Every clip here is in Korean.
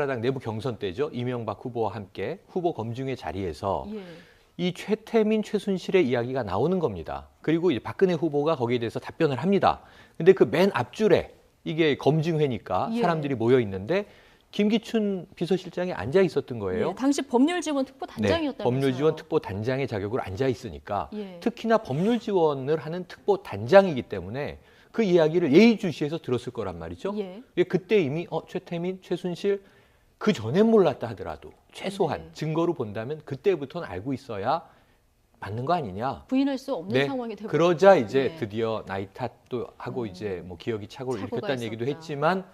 한국당 내부 경선 때죠. 이명박 후보와 함께 후보 검증회 자리에서 예. 이 최태민, 최순실의 이야기가 나오는 겁니다. 그리고 이제 박근혜 후보가 거기에 대해서 답변을 합니다. 근데 그 맨 앞줄에 이게 검증회니까 예. 사람들이 모여 있는데 김기춘 비서실장이 앉아 있었던 거예요. 예. 당시 법률지원특보단장이었다면서요. 법률지원특보단장의 자격으로 앉아 있으니까 예. 특히나 법률지원을 하는 특보단장이기 때문에 그 이야기를 예의주시해서 들었을 거란 말이죠. 예. 그때 이미 최태민, 최순실 그 전엔 몰랐다 하더라도 최소한 네. 증거로 본다면 그때부터는 알고 있어야 맞는 거 아니냐. 부인할 수 없는 상황이 되고 그러자 이제 예. 드디어 나이 탓도 하고 이제 뭐 기억이 착오를 착오가 일으켰다는 얘기도 있었다. 했지만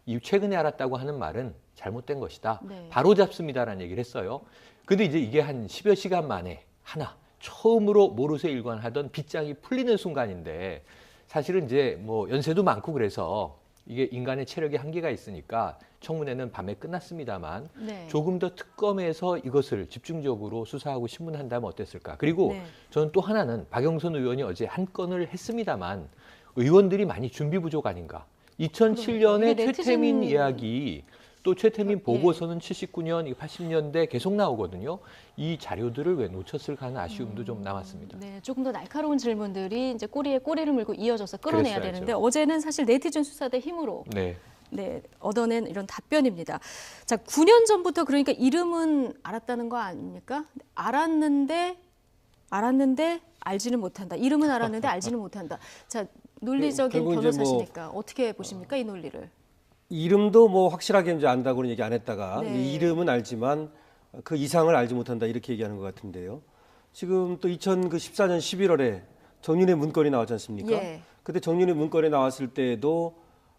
이 최근에 알았다고 하는 말은 잘못된 것이다. 네. 바로 잡습니다라는 얘기를 했어요. 근데 이제 이게 한 10여 시간 만에 처음으로 모르쇠 일관하던 빗장이 풀리는 순간인데 사실은 이제 뭐 연세도 많고 그래서 이게 인간의 체력에 한계가 있으니까 청문회는 밤에 끝났습니다만 네. 조금 더 특검에서 이것을 집중적으로 수사하고 신문한다면 어땠을까. 그리고 네. 저는 또 하나는 박영선 의원이 어제 한 건을 했습니다만 의원들이 많이 준비 부족 아닌가. 2007년에 이게 최태민 네티즌- 이야기 또 최태민 예. 보고서는 79년, 80년대 계속 나오거든요. 이 자료들을 왜 놓쳤을까 하는 아쉬움도 좀 남았습니다. 네, 조금 더 날카로운 질문들이 이제 꼬리에 꼬리를 물고 이어져서 끌어내야 그랬어야죠. 되는데 어제는 사실 네티즌 수사대 힘으로 네. 얻어낸 이런 답변입니다. 자, 9년 전부터 그러니까 이름은 알았다는 거 아닙니까? 알았는데 알지는 못한다. 이름은 알았는데 알지는 못한다. 자, 논리적인 결국 이제 변호사시니까 어떻게 보십니까, 이 논리를? 이름도 뭐 확실하게 이제 안다고는 얘기 안 했다가 네. 이 이름은 알지만 그 이상을 알지 못한다 이렇게 얘기하는 것 같은데요. 지금 또 2014년 11월에 정윤회 문건이 나왔지 않습니까? 예. 그때 정윤회 문건이 나왔을 때도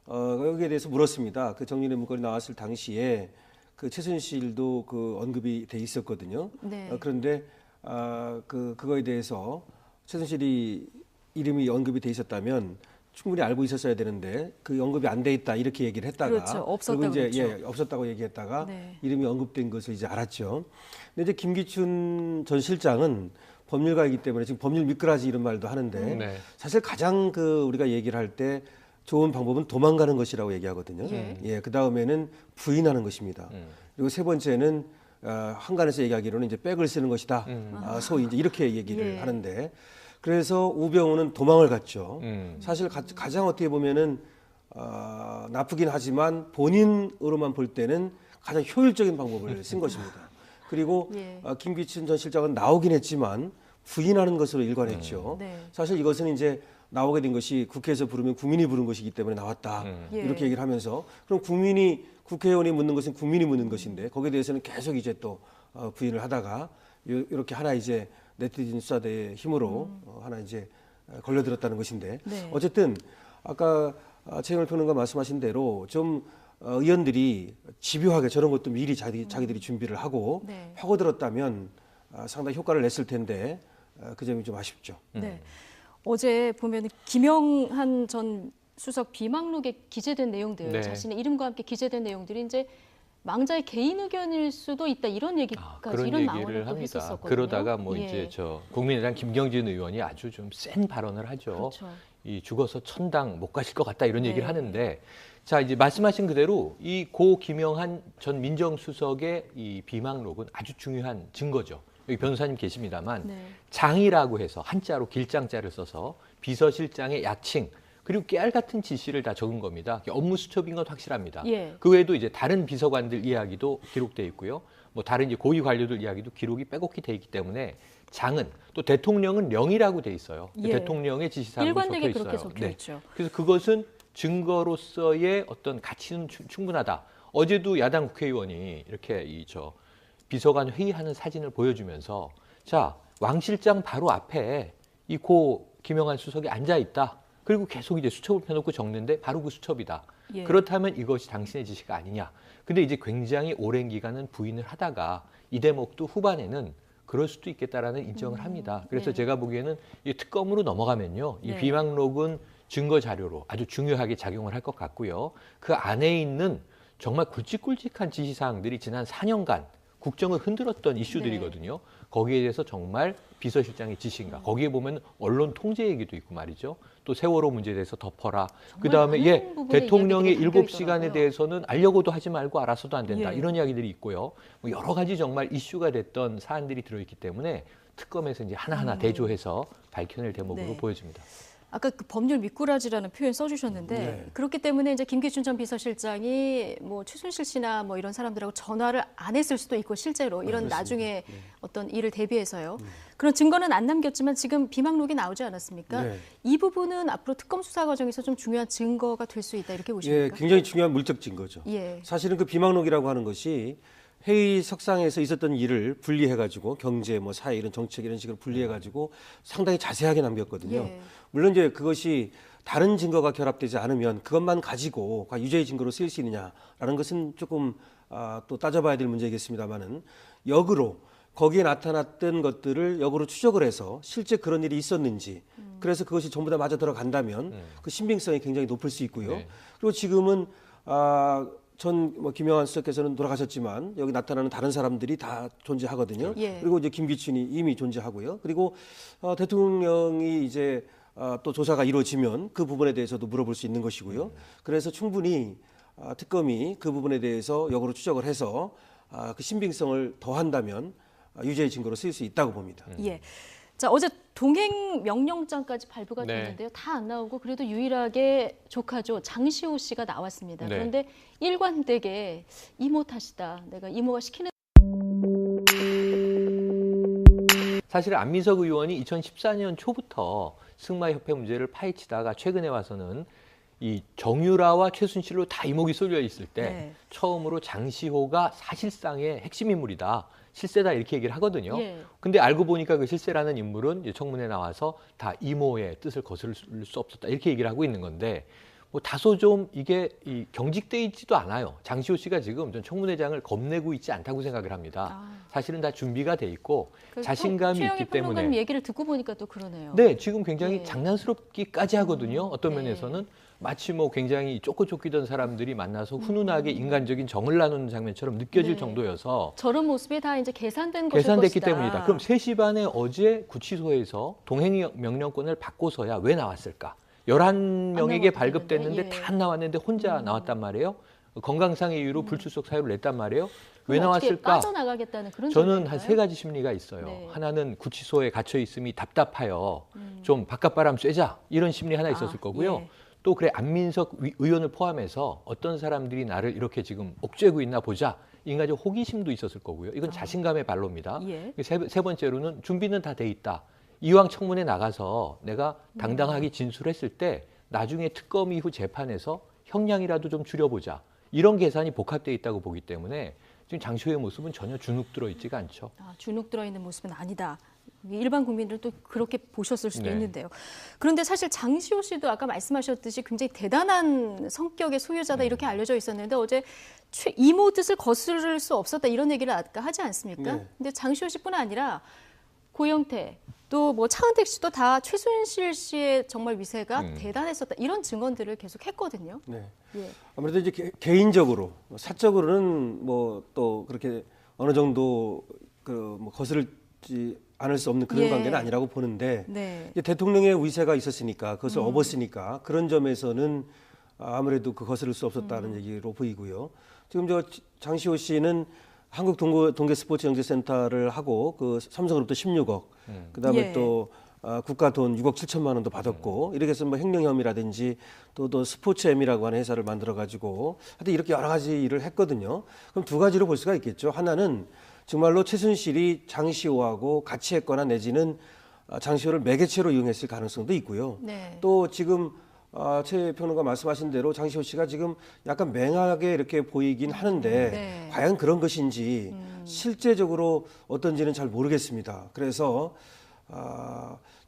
여기에 대해서 물었습니다. 그 정윤회 문건이 나왔을 당시에 그 최순실도 그 언급이 돼 있었거든요. 네. 그런데 그거에 대해서 최순실이 이름이 언급이 돼 있었다면 충분히 알고 있었어야 되는데 그 언급이 안 돼 있다 이렇게 얘기를 했다가 그렇죠. 없었다고 그리고 이제 그랬죠. 없었다고 얘기했다가 네. 이름이 언급된 것을 이제 알았죠. 근데 이제 김기춘 전 실장은 법률가이기 때문에 지금 법률 미꾸라지 이런 말도 하는데 네. 사실 가장 우리가 얘기를 할 때 좋은 방법은 도망가는 것이라고 얘기하거든요. 예. 그 다음에는 부인하는 것입니다. 그리고 세 번째는 한간에서 얘기하기로는 이제 백을 쓰는 것이다. 소위 이제 이렇게 얘기를 예. 하는데 그래서 우병우는 도망을 갔죠. 음. 사실 가장 어떻게 보면은 나쁘긴 하지만 본인으로만 볼 때는 가장 효율적인 방법을 쓴 것입니다. 그리고 예. 김기춘 전 실장은 나오긴 했지만 부인하는 것으로 일관했죠. 네. 사실 이것은 이제 나오게 된 것이 국회에서 부르면 국민이 부른 것이기 때문에 나왔다. 예. 이렇게 얘기를 하면서 그럼 국회의원이 묻는 것은 국민이 묻는 것인데 거기에 대해서는 계속 이제 또 부인을 하다가 이렇게 하나 이제 네티즌 수사대의 힘으로 하나 이제 걸려들었다는 것인데 네. 어쨌든 아까 최영일 평론가 말씀하신 대로 좀 의원들이 집요하게 저런 것도 미리 자기들이 준비를 하고 네. 파고들었다면 상당히 효과를 냈을 텐데 그 점이 좀 아쉽죠. 네. 어제 보면 김영한 전 수석 비망록에 기재된 내용들, 네. 자신의 이름과 함께 기재된 내용들이 이제 망자의 개인 의견일 수도 있다 이런 얘기까지 그런 이런 얘기를 망언을 또 합니다. 했었거든요. 그러다가 뭐 예. 이제 국민의당 김경진 의원이 아주 좀 센 발언을 하죠. 그렇죠. 이 죽어서 천당 못 가실 것 같다 이런 네. 얘기를 하는데 자 이제 말씀하신 그대로 이 고 김영한 전 민정수석의 이 비망록은 아주 중요한 증거죠. 여기 변호사님 계십니다만 네. 장이라고 해서 한자로 길장자를 써서 비서실장의 야칭 그리고 깨알 같은 지시를 다 적은 겁니다. 업무 수첩인 건 확실합니다. 예. 그 외에도 이제 다른 비서관들 이야기도 기록돼 있고요. 뭐 다른 이제 고위 관료들 이야기도 기록이 빼곡히 돼 있기 때문에 장은 또 대통령은 령이라고 돼 있어요. 예. 대통령의 지시사항이 적혀 일관되게 있어요. 그렇게 적혀 있죠. 그래서 그것은 증거로서의 어떤 가치는 충분하다. 어제도 야당 국회의원이 이렇게 비서관 회의하는 사진을 보여주면서 자, 왕 실장 바로 앞에 이 고 김영한 수석이 앉아 있다. 그리고 계속 이제 수첩을 펴놓고 적는데 바로 그 수첩이다. 예. 그렇다면 이것이 당신의 지시가 아니냐. 근데 이제 굉장히 오랜 기간은 부인을 하다가 이 대목도 후반에는 그럴 수도 있겠다라는 인정을 합니다. 그래서 네. 제가 보기에는 이 특검으로 넘어가면요. 이 네. 비망록은 증거 자료로 아주 중요하게 작용을 할 것 같고요. 그 안에 있는 정말 굵직굵직한 지시사항들이 지난 4년간 국정을 흔들었던 이슈들이거든요. 거기에 대해서 정말 비서실장의 지시인가. 거기에 보면 언론 통제 얘기도 있고 말이죠. 또 세월호 문제에 대해서 덮어라. 그다음에 많은 부분의 대통령의 이야기들이 담겨 7시간에 있더라고요. 대해서는 알려고도 하지 말고 알아서도 안 된다. 예. 이런 이야기들이 있고요. 뭐 여러 가지 정말 이슈가 됐던 사안들이 들어있기 때문에 특검에서 이제 하나하나 대조해서 밝혀낼 대목으로 네. 보여집니다. 아까 그 법률 미꾸라지라는 표현 써주셨는데 네. 그렇기 때문에 이제 김기춘 전 비서실장이 뭐 최순실 씨나 뭐 이런 사람들하고 전화를 안 했을 수도 있고 실제로 이런 그렇습니다. 나중에 어떤 일을 대비해서요. 그런 증거는 안 남겼지만 지금 비망록이 나오지 않았습니까? 네. 이 부분은 앞으로 특검 수사 과정에서 좀 중요한 증거가 될 수 있다 이렇게 예, 보십니까? 굉장히 중요한 물적 증거죠. 예. 사실은 그 비망록이라고 하는 것이 회의 석상에서 있었던 일을 분리해가지고 경제, 뭐 사회 이런 정책 이런 식으로 분리해가지고 상당히 자세하게 남겼거든요. 예. 물론 이제 그것이 다른 증거가 결합되지 않으면 그것만 가지고 유죄의 증거로 쓰일 수 있느냐라는 것은 조금 또 따져봐야 될 문제이겠습니다만은 역으로 거기에 나타났던 것들을 역으로 추적을 해서 실제 그런 일이 있었는지 그래서 그것이 전부 다 맞아 들어간다면 그 신빙성이 굉장히 높을 수 있고요. 네. 그리고 지금은 전 김영환 수석께서는 돌아가셨지만 여기 나타나는 다른 사람들이 다 존재하거든요. 예. 그리고 이제 김기춘이 이미 존재하고요. 그리고 대통령이 이제 또 조사가 이루어지면 그 부분에 대해서도 물어볼 수 있는 것이고요. 그래서 충분히 특검이 그 부분에 대해서 역으로 추적을 해서 그 신빙성을 더한다면 유죄의 증거로 쓰일 수 있다고 봅니다. 예. 자, 어제 동행 명령장까지 발부가 네. 됐는데요. 다 안 나오고 그래도 유일하게 조카죠. 장시호 씨가 나왔습니다. 네. 그런데 일관되게 이모 탓이다. 내가 이모가 시키는 사실 안민석 의원이 2014년 초부터 승마협회 문제를 파헤치다가 최근에 와서는 이 정유라와 최순실로 다 이목이 쏠려 있을 때 네. 처음으로 장시호가 사실상의 핵심 인물이다. 실세다 이렇게 얘기를 하거든요. 예. 근데 알고 보니까 그 실세라는 인물은 이제 청문회 나와서 다 이모의 뜻을 거스를 수 없었다. 이렇게 얘기를 하고 있는 건데 뭐 다소 좀 이게 경직돼 있지도 않아요. 장시호 씨가 지금 전 청문회장을 겁내고 있지 않다고 생각을 합니다. 사실은 다 준비가 돼 있고 자신감이 있기 때문에. 평론가님 얘기를 듣고 보니까 또 그러네요. 네, 지금 굉장히 예. 장난스럽기까지 하거든요. 어떤 네. 면에서는 마치 뭐 굉장히 쫓기던 사람들이 만나서 훈훈하게 인간적인 정을 나누는 장면처럼 느껴질 네. 정도여서 저런 모습이 다 이제 계산된 것일 계산됐기 것이다. 때문이다. 그럼 3시 반에 어제 구치소에서 동행 명령권을 받고서야 왜 나왔을까? 11명에게 안 발급됐는데 나왔기 때문에, 다 안 나왔는데 혼자 나왔단 말이에요. 건강상의 이유로 불출석 사유를 냈단 말이에요. 왜 그럼 어떻게 나왔을까? 빠져나가겠다는 그런 저는 한 점인가요? 3가지 심리가 있어요. 네. 하나는 구치소에 갇혀 있음이 답답하여 좀 바깥바람 쐬자 이런 심리 하나 있었을 거고요. 예. 또 그래 안민석 의원을 포함해서 어떤 사람들이 나를 이렇게 지금 옥죄고 있나 보자. 인간적 호기심도 있었을 거고요. 이건 자신감의 발로입니다. 예. 세 번째로는 준비는 다 돼 있다. 이왕 청문회 나가서 내가 당당하게 진술했을 때 나중에 특검 이후 재판에서 형량이라도 좀 줄여보자. 이런 계산이 복합되어 있다고 보기 때문에 지금 장시호의 모습은 전혀 주눅 들어 있지가 않죠. 주눅 들어있는 모습은 아니다. 일반 국민들은 또 그렇게 보셨을 수도 네. 있는데요. 그런데 사실 장시호 씨도 아까 말씀하셨듯이 굉장히 대단한 성격의 소유자다 이렇게 알려져 있었는데 어제 이모 뜻을 거스를 수 없었다 이런 얘기를 아까 하지 않습니까? 네. 근데 장시호 씨뿐 아니라 고영태 또 뭐 차은택 씨도 다 최순실 씨의 정말 위세가 대단했었다 이런 증언들을 계속 했거든요. 네. 예. 아무래도 이제 개인적으로 사적으로는 뭐 또 그렇게 어느 정도 뭐 거스르지 않을 수 없는 그런 예. 관계는 아니라고 보는데 네. 이제 대통령의 위세가 있었으니까 그것을 업었으니까 그런 점에서는 아무래도 그 거스를 수 없었다는 얘기로 보이고요. 지금 장시호 씨는 한국 동계 스포츠 영재센터를 하고 그 삼성으로부터 16억, 그다음에 예. 또 국가 돈 6억 7천만 원도 받았고 이렇게 해서 뭐 횡령 혐의라든지 또 스포츠엠이라고 하는 회사를 만들어 가지고 하여튼 이렇게 여러 가지 일을 했거든요. 그럼 두 가지로 볼 수가 있겠죠. 하나는 정말로 최순실이 장시호하고 같이 했거나 내지는 장시호를 매개체로 이용했을 가능성도 있고요. 네. 또 지금 최 평론가 말씀하신 대로 장시호 씨가 지금 약간 맹하게 이렇게 보이긴 하는데 네. 과연 그런 것인지 실제적으로 어떤지는 잘 모르겠습니다. 그래서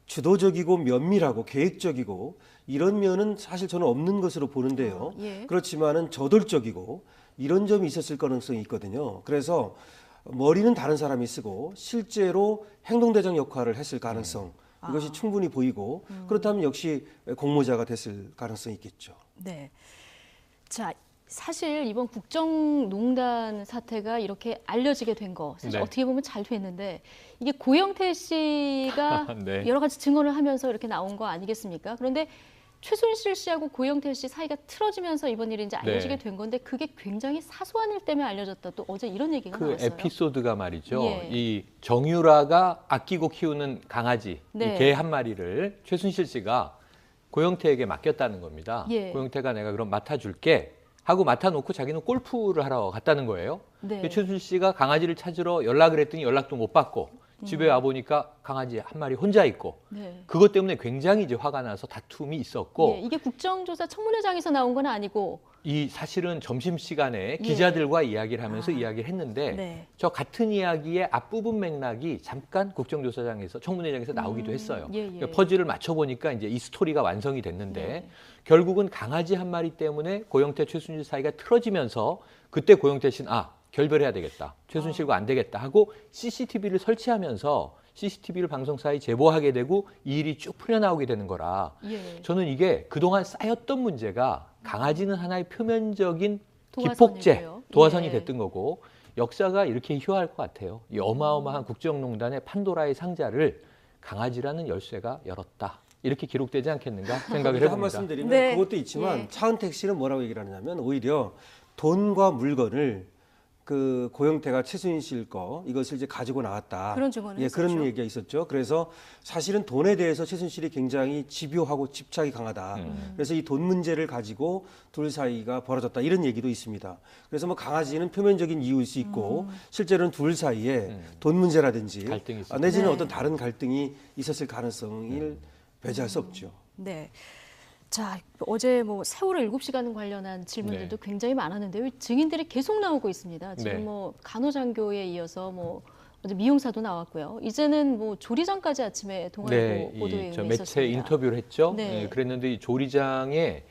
주도적이고 면밀하고 계획적이고 이런 면은 사실 저는 없는 것으로 보는데요. 예. 그렇지만은 저돌적이고 이런 점이 있었을 가능성이 있거든요. 그래서 머리는 다른 사람이 쓰고 실제로 행동대장 역할을 했을 가능성 이것이 충분히 보이고 그렇다면 역시 공모자가 됐을 가능성이 있겠죠. 네. 자, 사실 이번 국정농단 사태가 이렇게 알려지게 된 거 사실 네. 어떻게 보면 잘 됐는데 이게 고영태 씨가 네. 여러 가지 증언을 하면서 이렇게 나온 거 아니겠습니까? 그런데 최순실 씨하고 고영태 씨 사이가 틀어지면서 이번 일이 이제 알려지게 네. 된 건데 그게 굉장히 사소한 일 때문에 알려졌다. 또 어제 이런 얘기가 그 나왔어요. 에피소드가 말이죠. 예. 이 정유라가 아끼고 키우는 강아지, 네. 이 개 한 마리를 최순실 씨가 고영태에게 맡겼다는 겁니다. 예. 고영태가 내가 그럼 맡아줄게 하고 맡아놓고 자기는 골프를 하러 갔다는 거예요. 네. 최순실 씨가 강아지를 찾으러 연락을 했더니 연락도 못 받고 집에 와 보니까 강아지 한 마리 혼자 있고 네. 그것 때문에 굉장히 이제 화가 나서 다툼이 있었고 예, 이게 국정조사 청문회장에서 나온 건 아니고 이 사실은 점심시간에 기자들과 이야기를 하면서 아. 이야기를 했는데 네. 저 같은 이야기의 앞부분 맥락이 잠깐 국정조사장에서 청문회장에서 나오기도 했어요. 예, 예. 그러니까 퍼즐을 맞춰보니까 이제 이 스토리가 완성이 됐는데 네. 결국은 강아지 한 마리 때문에 고영태 최순실 사이가 틀어지면서 그때 고영태 씨는 결별해야 되겠다. 최순실과 안 되겠다 하고 CCTV를 설치하면서 CCTV를 방송사에 제보하게 되고 이 일이 쭉 풀려나오게 되는 거라 예. 저는 이게 그동안 쌓였던 문제가 강아지는 하나의 표면적인 도화선이고요. 기폭제, 도화선이 예. 됐던 거고 역사가 이렇게 희화할 것 같아요. 이 어마어마한 국정농단의 판도라의 상자를 강아지라는 열쇠가 열었다. 이렇게 기록되지 않겠는가 생각을 한 해봅니다. 말씀 드리면 네. 그것도 있지만 예. 차은택 씨는 뭐라고 얘기를 하냐면 오히려 돈과 물건을 그 고영태가 최순실 거 이것을 이제 가지고 나왔다. 그런 증언을 예, 그런 했었죠. 얘기가 있었죠. 그래서 사실은 돈에 대해서 최순실이 굉장히 집요하고 집착이 강하다. 그래서 이 돈 문제를 가지고 둘 사이가 벌어졌다 이런 얘기도 있습니다. 그래서 뭐 강아지는 표면적인 이유일 수 있고 실제로는 둘 사이에 돈 문제라든지 갈등이 있었죠. 내지는 네. 어떤 다른 갈등이 있었을 가능성을 배제할 수 없죠. 네. 자, 어제 뭐 세월호 7시간 관련한 질문들도 굉장히 많았는데요. 증인들이 계속 나오고 있습니다. 지금 네. 뭐 간호장교에 이어서 뭐 어제 미용사도 나왔고요. 이제는 뭐 조리장까지 아침에 동아일보 보도에 저 의해 매체 있었습니다. 인터뷰를 했죠. 네. 네, 그랬는데 이 조리장의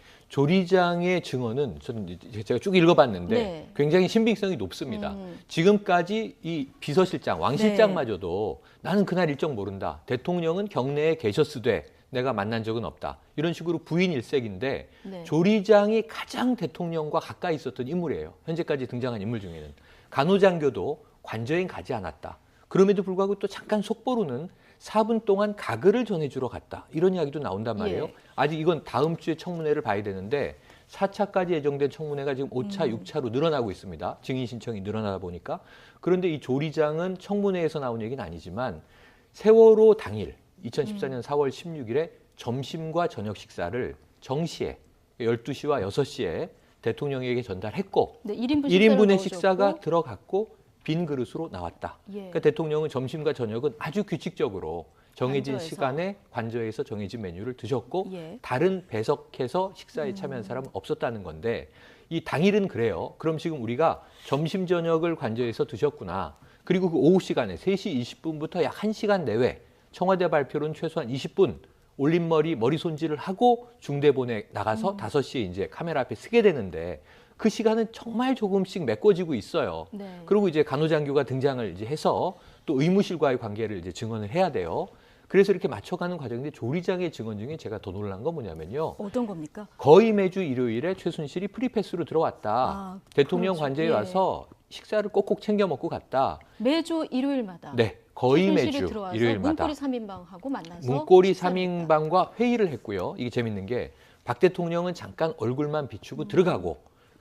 증언은 저는 제가 쭉 읽어봤는데 네. 굉장히 신빙성이 높습니다. 지금까지 이 비서실장, 왕 실장마저도 나는 그날 일정 모른다. 대통령은 경내에 계셨으되 내가 만난 적은 없다. 이런 식으로 부인 일색인데 네. 조리장이 가장 대통령과 가까이 있었던 인물이에요. 현재까지 등장한 인물 중에는. 간호장교도 관저엔 가지 않았다. 그럼에도 불구하고 또 잠깐 속보로는 4분 동안 가글을 전해주러 갔다. 이런 이야기도 나온단 말이에요. 예. 아직 이건 다음 주에 청문회를 봐야 되는데 4차까지 예정된 청문회가 지금 5차, 6차로 늘어나고 있습니다. 증인 신청이 늘어나다 보니까. 그런데 이 조리장은 청문회에서 나온 얘기는 아니지만 세월호 당일 2014년 4월 16일에 점심과 저녁 식사를 정시에 12시와 6시에 대통령에게 전달했고 네, 1인분 1인분의 식사가 들어갔고 빈 그릇으로 나왔다. 예. 그러니까 대통령은 점심과 저녁은 아주 규칙적으로 정해진 관저에서. 시간에 관저에서 정해진 메뉴를 드셨고 예. 다른 배석해서 식사에 참여한 사람은 없었다는 건데 이 당일은 그래요. 그럼 지금 우리가 점심 저녁을 관저에서 드셨구나. 그리고 그 오후 시간에 3시 20분부터 약 1시간 내외 청와대 발표로는 최소한 20분 올림머리 머리 손질을 하고 중대본에 나가서 5시에 이제 카메라 앞에 서게 되는데 그 시간은 정말 조금씩 메꿔지고 있어요. 네. 그리고 이제 간호장교가 등장을 이제 해서 또 의무실과의 관계를 이제 증언을 해야 돼요. 그래서 이렇게 맞춰가는 과정인데 조리장의 증언 중에 제가 더 놀란 건 뭐냐면요. 어떤 겁니까? 거의 매주 일요일에 최순실이 프리패스로 들어왔다. 아, 대통령 그렇죠. 관저에 예. 와서 식사를 꼭꼭 챙겨 먹고 갔다. 매주 일요일마다 네, 거의 최순실이 매주 들어와서 일요일마다. 문고리 3인방하고 만나서 문고리 식사를 했다. 3인방과 회의를 했고요. 이게 재밌는 게 박 대통령은 잠깐 얼굴만 비추고 들어가고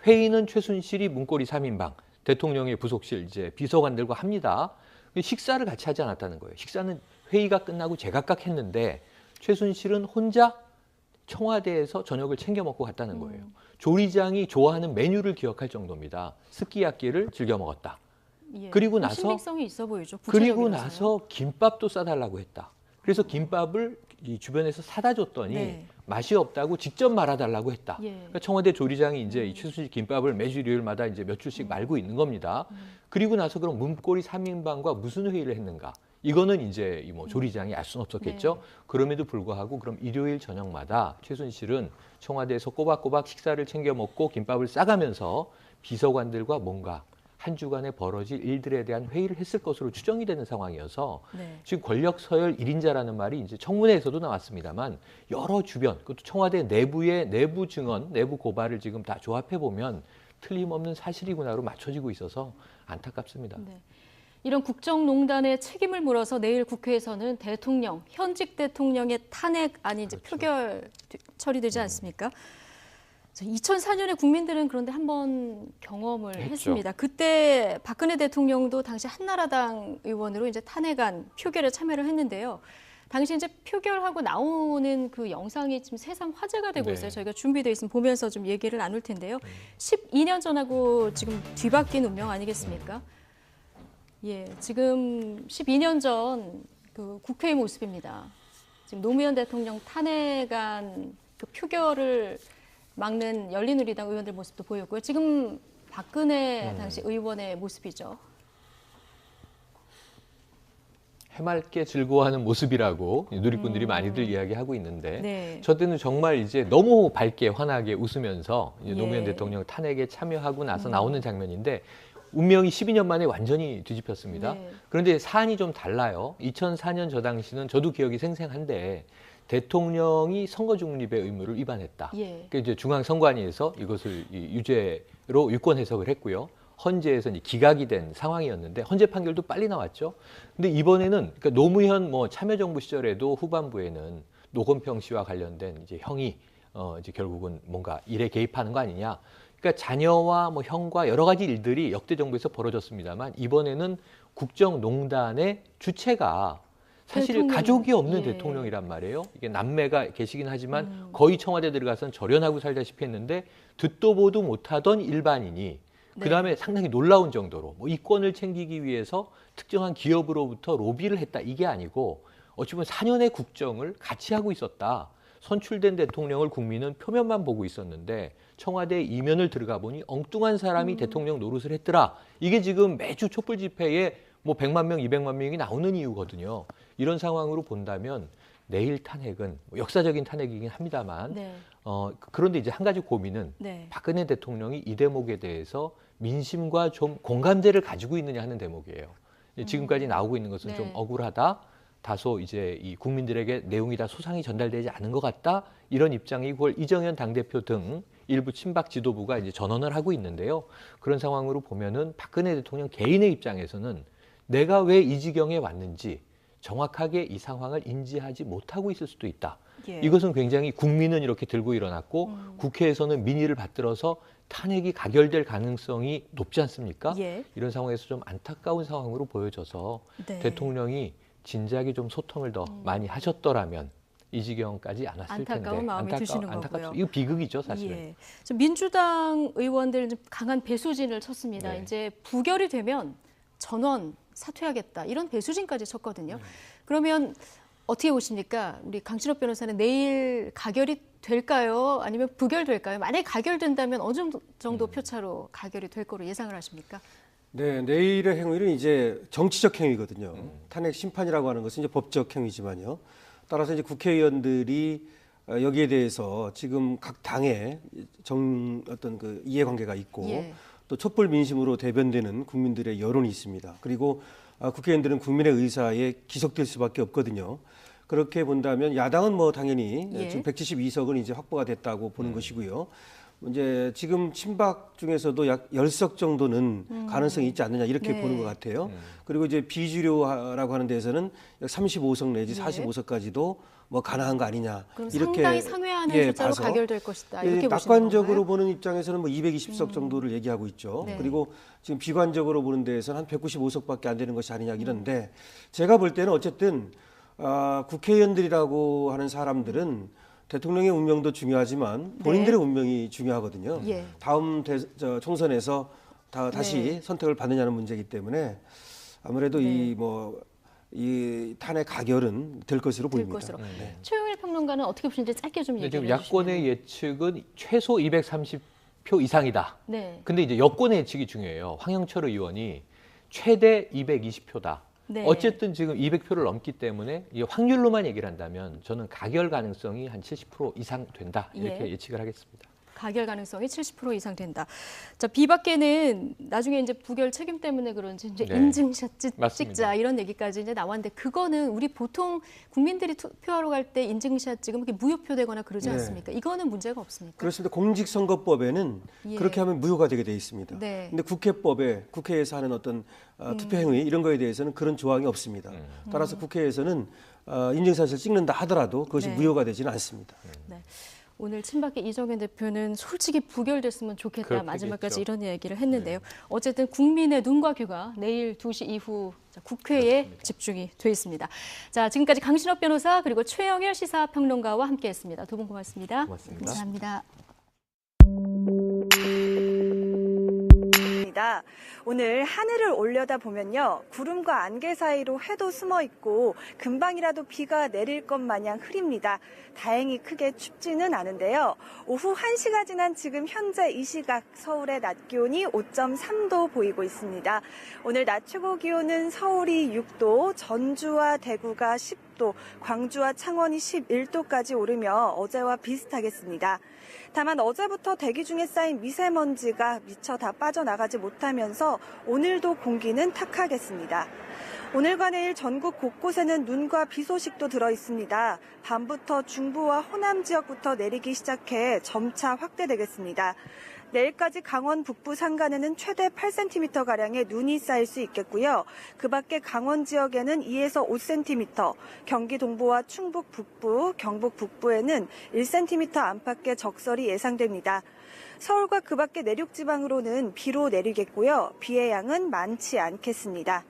회의는 최순실이 문고리 3인방 대통령의 부속실 이제 비서관들과 합니다. 식사를 같이 하지 않았다는 거예요. 식사는 회의가 끝나고 제각각 했는데 최순실은 혼자 청와대에서 저녁을 챙겨 먹고 갔다는 거예요. 조리장이 좋아하는 메뉴를 기억할 정도입니다. 스키야끼를 즐겨 먹었다. 예. 그리고 좀 나서 신빙성이 있어 보이죠. 그리고 구체적이라서요. 나서 김밥도 싸달라고 했다. 그래서 김밥을 이 주변에서 사다 줬더니 네. 맛이 없다고 직접 말아달라고 했다. 예. 그러니까 청와대 조리장이 이제 이 최순실 김밥을 매주 일요일마다 이제 몇 줄씩 말고 있는 겁니다. 그리고 나서 그럼 문고리 3인방과 무슨 회의를 했는가? 이거는 이제 이 뭐 조리장이 알 수는 없었겠죠. 네. 그럼에도 불구하고 그럼 일요일 저녁마다 최순실은 청와대에서 꼬박꼬박 식사를 챙겨 먹고 김밥을 싸가면서 비서관들과 뭔가 한 주간에 벌어질 일들에 대한 회의를 했을 것으로 추정이 되는 상황이어서 네. 지금 권력 서열 1인자라는 말이 이제 청문회에서도 나왔습니다만 여러 주변, 그것도 청와대 내부의 내부 증언, 내부 고발을 지금 다 조합해 보면 틀림없는 사실이구나로 맞춰지고 있어서 안타깝습니다. 네. 이런 국정농단의 책임을 물어서 내일 국회에서는 대통령, 현직 대통령의 탄핵안이 이제 표결 처리되지 않습니까? 2004년에 국민들은 그런데 한번 경험을 했죠. 했습니다. 그때 박근혜 대통령도 당시 한나라당 의원으로 이제 탄핵안 표결에 참여를 했는데요. 당시 이제 표결하고 나오는 그 영상이 지금 세상 화제가 되고 네. 있어요. 저희가 준비되어 있으면 보면서 좀 얘기를 나눌 텐데요. 12년 전하고 지금 뒤바뀐 운명 아니겠습니까? 예, 지금 12년 전 그 국회의 모습입니다. 지금 노무현 대통령 탄핵안 그 표결을 막는 열린우리당 의원들 모습도 보였고요. 지금 박근혜 당시 의원의 모습이죠. 해맑게 즐거워하는 모습이라고 누리꾼들이 많이들 이야기하고 있는데 네. 저 때는 정말 이제 너무 밝게 환하게 웃으면서 이제 예. 노무현 대통령 탄핵에 참여하고 나서 나오는 장면인데 운명이 12년 만에 완전히 뒤집혔습니다. 네. 그런데 사안이 좀 달라요. 2004년 저 당시는 저도 기억이 생생한데 대통령이 선거 중립의 의무를 위반했다. 예. 그러니까 이제 중앙선관위에서 이것을 유죄로 유권 해석을 했고요. 헌재에서 이제 기각이 된 상황이었는데 헌재 판결도 빨리 나왔죠. 근데 이번에는 그러니까 노무현 뭐 참여정부 시절에도 후반부에는 노건평 씨와 관련된 이제 형이 이제 결국은 뭔가 일에 개입하는 거 아니냐. 그러니까 자녀와 뭐 형과 여러 가지 일들이 역대 정부에서 벌어졌습니다만 이번에는 국정농단의 주체가 사실 대통령. 가족이 없는 예. 대통령이란 말이에요. 이게 남매가 계시긴 하지만 거의 청와대 들어가서는 절연하고 살다시피 했는데 듣도 보도 못하던 일반인이 네. 그다음에 상당히 놀라운 정도로 뭐 이권을 챙기기 위해서 특정한 기업으로부터 로비를 했다 이게 아니고 어찌 보면 4년의 국정을 같이 하고 있었다. 선출된 대통령을 국민은 표면만 보고 있었는데 청와대 이면을 들어가 보니 엉뚱한 사람이 대통령 노릇을 했더라. 이게 지금 매주 촛불 집회에 뭐 100만 명, 200만 명이 나오는 이유거든요. 이런 상황으로 본다면 내일 탄핵은 뭐 역사적인 탄핵이긴 합니다만 네. 그런데 이제 한 가지 고민은 네. 박근혜 대통령이 이 대목에 대해서 민심과 좀 공감대를 가지고 있느냐 하는 대목이에요. 지금까지 나오고 있는 것은 네. 좀 억울하다. 다소 이제 이 국민들에게 내용이 다 소상히 전달되지 않은 것 같다. 이런 입장이 9월 이정현 당대표 등 일부 친박 지도부가 이제 전언을 하고 있는데요. 그런 상황으로 보면은 박근혜 대통령 개인의 입장에서는 내가 왜 이 지경에 왔는지 정확하게 이 상황을 인지하지 못하고 있을 수도 있다. 예. 이것은 굉장히 국민은 이렇게 들고 일어났고 국회에서는 민의를 받들어서 탄핵이 가결될 가능성이 높지 않습니까? 예. 이런 상황에서 좀 안타까운 상황으로 보여져서 네. 대통령이 진작에 좀 소통을 더 많이 하셨더라면 이 지경까지 안 왔을 텐데. 안타까운 마음이 드시는 거고요. 안타깝죠. 이거 비극이죠, 사실은. 예. 저 민주당 의원들 좀 강한 배수진을 쳤습니다. 네. 이제 부결이 되면 전원 사퇴하겠다 이런 배수진까지 쳤거든요. 네. 그러면 어떻게 보십니까? 우리 강신업 변호사는 내일 가결이 될까요? 아니면 부결될까요? 만약에 가결된다면 어느 정도 표차로 가결이 될 거로 예상을 하십니까? 네, 내일의 행위는 이제 정치적 행위거든요. 탄핵 심판이라고 하는 것은 이제 법적 행위지만요. 따라서 이제 국회의원들이 여기에 대해서 지금 각 당의 어떤 그 이해관계가 있고 예. 또 촛불 민심으로 대변되는 국민들의 여론이 있습니다. 그리고 국회의원들은 국민의 의사에 기속될 수밖에 없거든요. 그렇게 본다면 야당은 뭐 당연히 예. 지금 172석은 이제 확보가 됐다고 보는 것이고요. 이제 지금 친박 중에서도 약 10석 정도는 가능성이 있지 않느냐 이렇게 네. 보는 것 같아요. 그리고 이제 비주류라고 하는 데에서는 약 35석 내지 예. 45석까지도 뭐 가능한 거 아니냐 그럼 이렇게 상당히 상회하는 예, 숫자로 봐서 가결될 것이다. 이렇게 보시는 낙관적으로 건가요? 보는 입장에서는 뭐 220석 정도를 얘기하고 있죠. 네. 그리고 지금 비관적으로 보는 데에서는 한 195석밖에 안 되는 것이 아니냐 이런데 제가 볼 때는 어쨌든 국회의원들이라고 하는 사람들은 대통령의 운명도 중요하지만 본인들의 운명이 중요하거든요. 예. 다음 총선에서 다시 네. 선택을 받느냐는 문제이기 때문에 아무래도 네. 이 탄핵 가결은 될 것으로 될 보입니다. 것으로. 네. 최영일 평론가는 어떻게 보시는지 짧게 좀 근데 얘기해 지금 주시면. 야권의 예측은 최소 230표 이상이다. 네. 근데 이제 여권의 예측이 중요해요. 황영철 의원이 최대 220표다. 네. 어쨌든 지금 200표를 넘기 때문에 이 확률로만 얘기를 한다면 저는 가결 가능성이 한 70% 이상 된다. 이렇게 예. 예측을 하겠습니다. 가결 가능성이 70% 이상 된다. 자, 비박계는 나중에 이제 부결 책임 때문에 그런지 이제 네. 인증샷 맞습니다. 찍자 이런 얘기까지 이제 나왔는데 그거는 우리 보통 국민들이 투표하러 갈 때 인증샷 찍으면 이게 무효표되거나 그러지 네. 않습니까? 이거는 문제가 없습니까? 그렇습니다. 공직선거법에는 예. 그렇게 하면 무효가 되게 돼 있습니다. 네. 근데 국회법에 국회에서 하는 어떤 투표 행위 이런 거에 대해서는 그런 조항이 없습니다. 따라서 국회에서는 인증샷을 찍는다 하더라도 그것이 네. 무효가 되지는 않습니다. 네. 오늘 친박계 이정현 대표는 솔직히 부결됐으면 좋겠다 그렇겠죠. 마지막까지 이런 얘기를 했는데요. 어쨌든 국민의 눈과 귀가 내일 2시 이후 국회에 집중이 돼 있습니다. 자, 지금까지 강신업 변호사 그리고 최영일 시사평론가와 함께했습니다. 두 분 고맙습니다. 고맙습니다. 감사합니다. 오늘 하늘을 올려다 보면요, 구름과 안개 사이로 해도 숨어 있고 금방이라도 비가 내릴 것 마냥 흐립니다. 다행히 크게 춥지는 않은데요. 오후 1시가 지난 지금 현재 이 시각 서울의 낮 기온이 5.3도 보이고 있습니다. 오늘 낮 최고 기온은 서울이 6도, 전주와 대구가 10도, 광주와 창원이 11도까지 오르며 어제와 비슷하겠습니다. 다만 어제부터 대기 중에 쌓인 미세먼지가 미처 다 빠져나가지 못하면서 오늘도 공기는 탁하겠습니다. 오늘과 내일 전국 곳곳에는 눈과 비 소식도 들어 있습니다. 밤부터 중부와 호남 지역부터 내리기 시작해 점차 확대되겠습니다. 내일까지 강원 북부 산간에는 최대 8cm가량의 눈이 쌓일 수 있겠고요. 그 밖에 강원 지역에는 2에서 5cm, 경기 동부와 충북 북부, 경북 북부에는 1cm 안팎의 적설이 예상됩니다. 서울과 그 밖에 내륙 지방으로는 비로 내리겠고요. 비의 양은 많지 않겠습니다.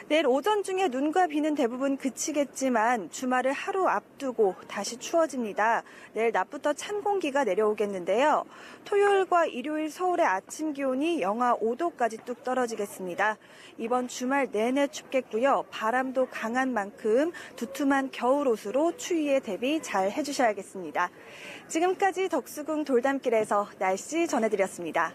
내일 오전 중에 눈과 비는 대부분 그치겠지만 주말을 하루 앞두고 다시 추워집니다. 내일 낮부터 찬 공기가 내려오겠는데요. 토요일과 일요일 서울의 아침 기온이 영하 5도까지 뚝 떨어지겠습니다. 이번 주말 내내 춥겠고요. 바람도 강한 만큼 두툼한 겨울옷으로 추위에 대비 잘 해주셔야겠습니다. 지금까지 덕수궁 돌담길에서 날씨 전해드렸습니다.